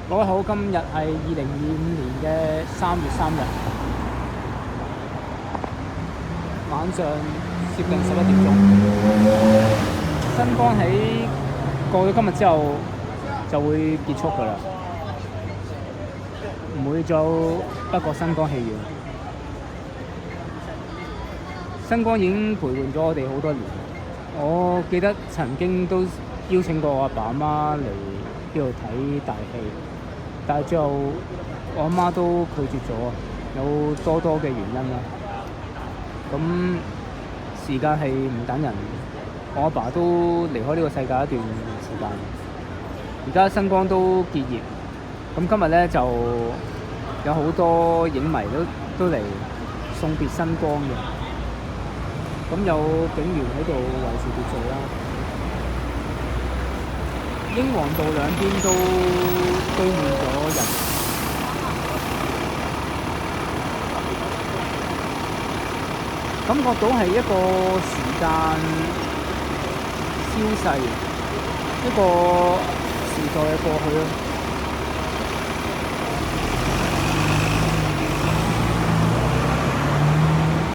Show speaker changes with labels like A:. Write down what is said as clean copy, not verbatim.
A: 各位好，今日係2025年嘅3月3日，晚上接近11點鐘。新光喺過咗今日之後就會結束㗎啦，唔會再北角新光戲院。新光已經陪伴咗我哋好多年，我記得曾經都邀請過我阿爸阿媽嚟呢度睇大戲，但係最後我阿媽都拒絕咗，有多嘅原因啦。咁時間係唔等人，我阿爸都離開呢個世界一段時間，而家新光都結業。咁今日咧就有好多影迷都嚟送別新光嘅，咁有警員喺度維持秩序啦。英皇道兩邊都堆滿咗人，感覺到係一個時間消逝，一個時代嘅過去咯。